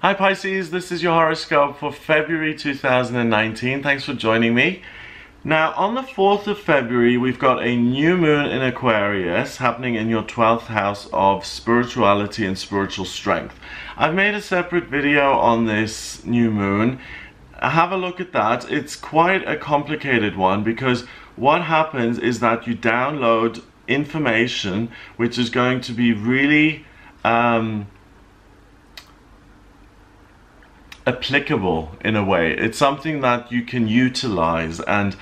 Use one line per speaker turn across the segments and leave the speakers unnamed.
Hi Pisces, this is your horoscope for February 2019. Thanks for joining me. Now on the 4th of February we've got a new moon in Aquarius happening in your 12th house of spirituality and spiritual strength. I've made a separate video on this new moon. Have a look at that. It's quite a complicated one because what happens is that you download information which is going to be really applicable in a way. It's something that you can utilize and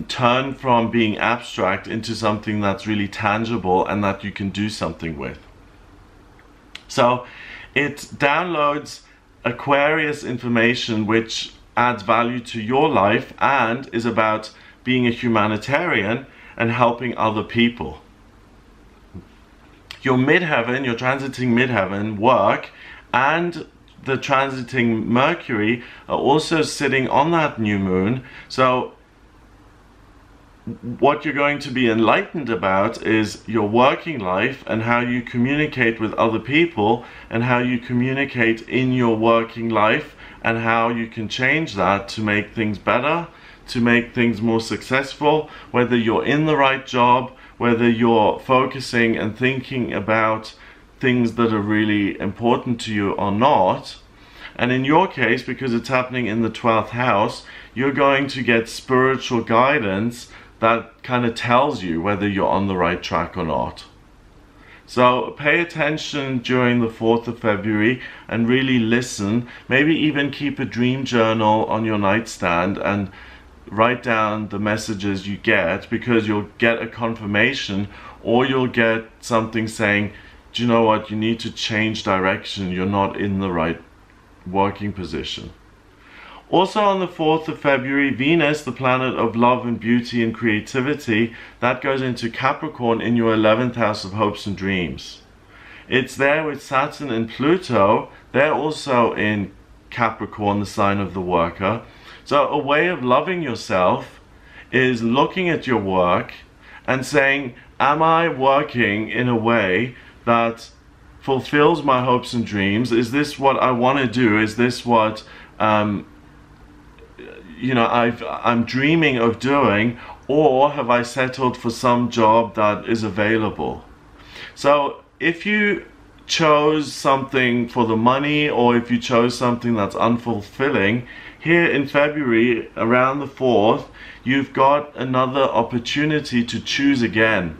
turn from being abstract into something that's really tangible and that you can do something with. So it downloads Aquarius information which adds value to your life and is about being a humanitarian and helping other people. Your midheaven, your transiting midheaven work and the transiting Mercury are also sitting on that new moon. So what you're going to be enlightened about is your working life and how you communicate with other people and how you communicate in your working life and how you can change that to make things better, to make things more successful, whether you're in the right job, whether you're focusing and thinking about things that are really important to you or not. And in your case, because it's happening in the 12th house, you're going to get spiritual guidance that kind of tells you whether you're on the right track or not. So pay attention during the 4th of February and really listen. Maybe even keep a dream journal on your nightstand and write down the messages you get, because you'll get a confirmation or you'll get something saying, do you know what, you need to change direction, you're not in the right working position. Also on the 4th of February, Venus, the planet of love and beauty and creativity, that goes into Capricorn in your 11th house of hopes and dreams. It's there with Saturn and Pluto. They're also in Capricorn, the sign of the worker. So a way of loving yourself is looking at your work and saying, am I working in a way that fulfills my hopes and dreams? Is this what I want to do? Is this what I'm dreaming of doing? Or have I settled for some job that is available? So if you chose something for the money, or if you chose something that's unfulfilling, here in February around the 4th you've got another opportunity to choose again.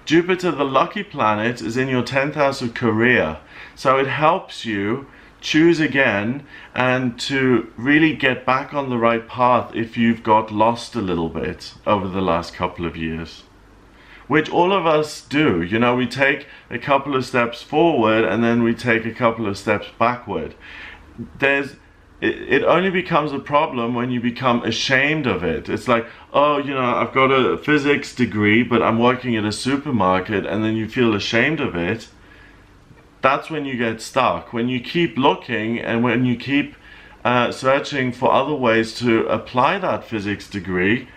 Jupiter, the lucky planet, is in your 10th house of career, so it helps you choose again and to really get back on the right path if you've got lost a little bit over the last couple of years, which all of us do. You know, we take a couple of steps forward and then we take a couple of steps backward. It only becomes a problem when you become ashamed of it. It's like, oh, you know, I've got a physics degree, but I'm working at a supermarket, and then you feel ashamed of it. That's when you get stuck. When you keep looking and when you keep searching for other ways to apply that physics degree,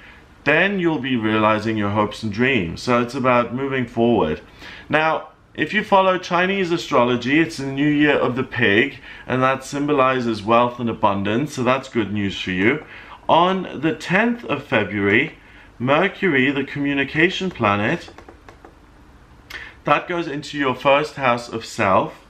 then you'll be realizing your hopes and dreams. So it's about moving forward. Now, if you follow Chinese astrology, it's the new year of the pig, and that symbolizes wealth and abundance, so that's good news for you. On the 10th of February, Mercury, the communication planet, that goes into your first house of self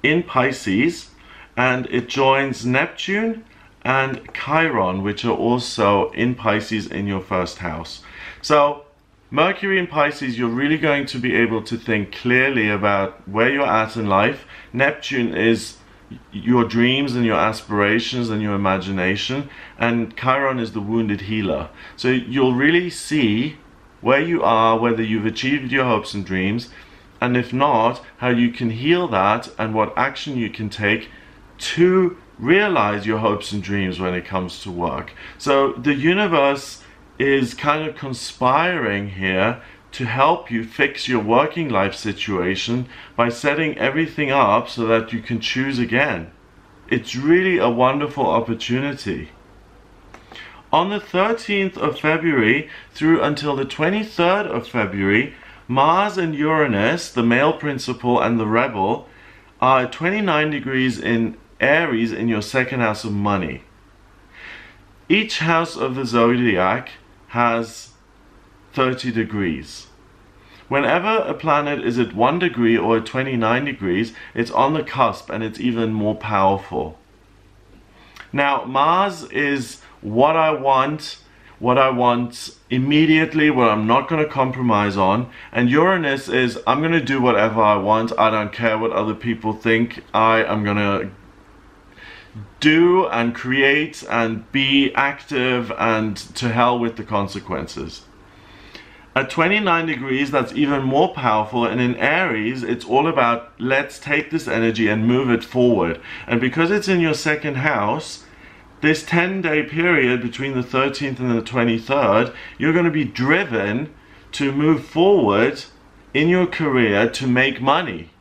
in Pisces, and it joins Neptune and Chiron, which are also in Pisces in your first house. So Mercury in Pisces, you're really going to be able to think clearly about where you're at in life. Neptune is your dreams and your aspirations and your imagination, and Chiron is the wounded healer. So you'll really see where you are, whether you've achieved your hopes and dreams, and if not, how you can heal that and what action you can take to realize your hopes and dreams when it comes to work. So the universe is kind of conspiring here to help you fix your working life situation by setting everything up so that you can choose again. It's really a wonderful opportunity. On the 13th of February through until the 23rd of February, Mars and Uranus, the male principle and the rebel, are at 29 degrees in Aries in your second house of money. Each house of the zodiac has 30 degrees. Whenever a planet is at 1 degree or at 29 degrees, it's on the cusp and it's even more powerful. Now, Mars is what I want immediately, what I'm not going to compromise on. And Uranus is, I'm going to do whatever I want. I don't care what other people think. I am going to do and create and be active, and to hell with the consequences. At 29 degrees, that's even more powerful, and in Aries, it's all about let's take this energy and move it forward. And because it's in your second house, this 10-day period between the 13th and the 23rd, you're going to be driven to move forward in your career to make money.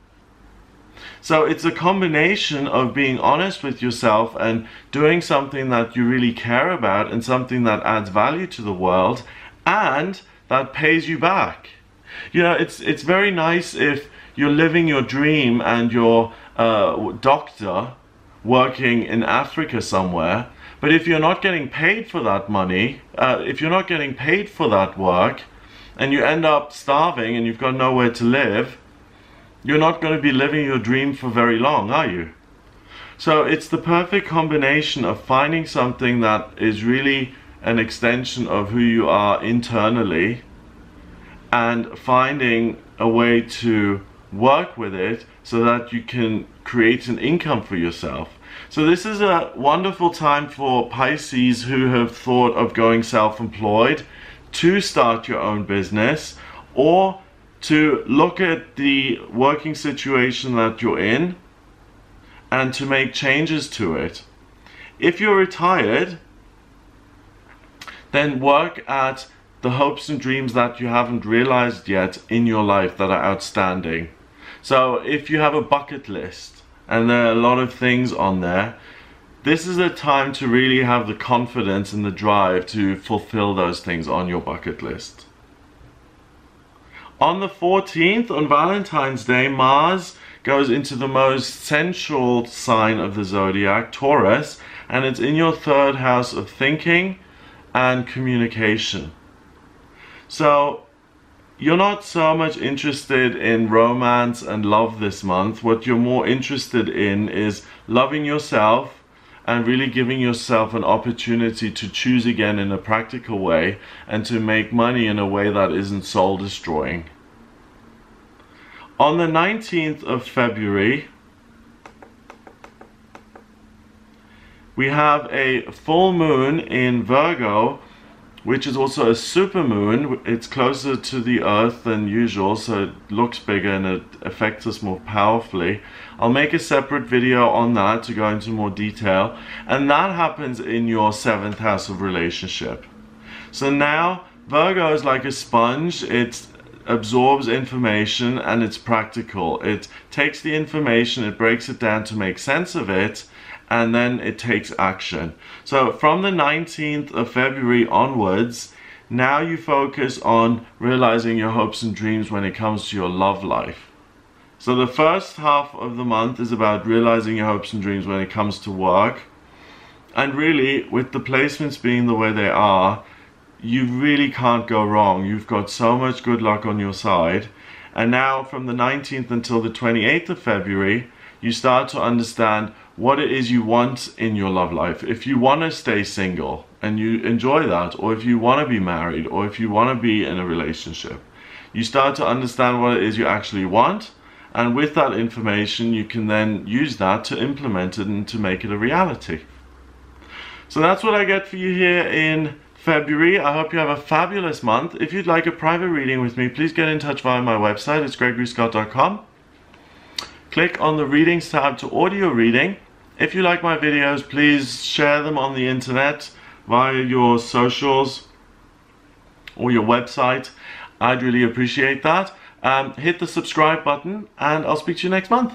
So it's a combination of being honest with yourself and doing something that you really care about and something that adds value to the world and that pays you back. You know, it's very nice if you're living your dream and you're a doctor working in Africa somewhere, but if you're not getting paid for that money, if you're not getting paid for that work, and you end up starving and you've got nowhere to live, you're not going to be living your dream for very long, are you? So it's the perfect combination of finding something that is really an extension of who you are internally and finding a way to work with it so that you can create an income for yourself. So this is a wonderful time for Pisces who have thought of going self-employed, to start your own business, or to look at the working situation that you're in and to make changes to it. If you're retired, then work at the hopes and dreams that you haven't realized yet in your life that are outstanding. So if you have a bucket list and there are a lot of things on there, this is a time to really have the confidence and the drive to fulfill those things on your bucket list. On the 14th, on Valentine's Day, Mars goes into the most sensual sign of the zodiac, Taurus, and it's in your third house of thinking and communication. So you're not so much interested in romance and love this month. What you're more interested in is loving yourself and really giving yourself an opportunity to choose again in a practical way and to make money in a way that isn't soul destroying. On the 19th of February, we have a full moon in Virgo, which is also a supermoon. It's closer to the Earth than usual, so it looks bigger and it affects us more powerfully. I'll make a separate video on that to go into more detail. And that happens in your 7th house of relationship. So now, Virgo is like a sponge. It absorbs information and it's practical. It takes the information, it breaks it down to make sense of it, and then it takes action. So from the 19th of February onwards, now you focus on realizing your hopes and dreams when it comes to your love life. So the first half of the month is about realizing your hopes and dreams when it comes to work. And really, with the placements being the way they are, you really can't go wrong. You've got so much good luck on your side. And now from the 19th until the 28th of February, you start to understand what it is you want in your love life. If you want to stay single and you enjoy that, or if you want to be married, or if you want to be in a relationship, you start to understand what it is you actually want, and with that information you can then use that to implement it and to make it a reality. So that's what I get for you here in February. I hope you have a fabulous month. If you'd like a private reading with me, please get in touch via my website. It's gregoryscott.com. Click on the Readings tab to audio reading. If you like my videos, please share them on the internet via your socials or your website. I'd really appreciate that. Hit the subscribe button and I'll speak to you next month.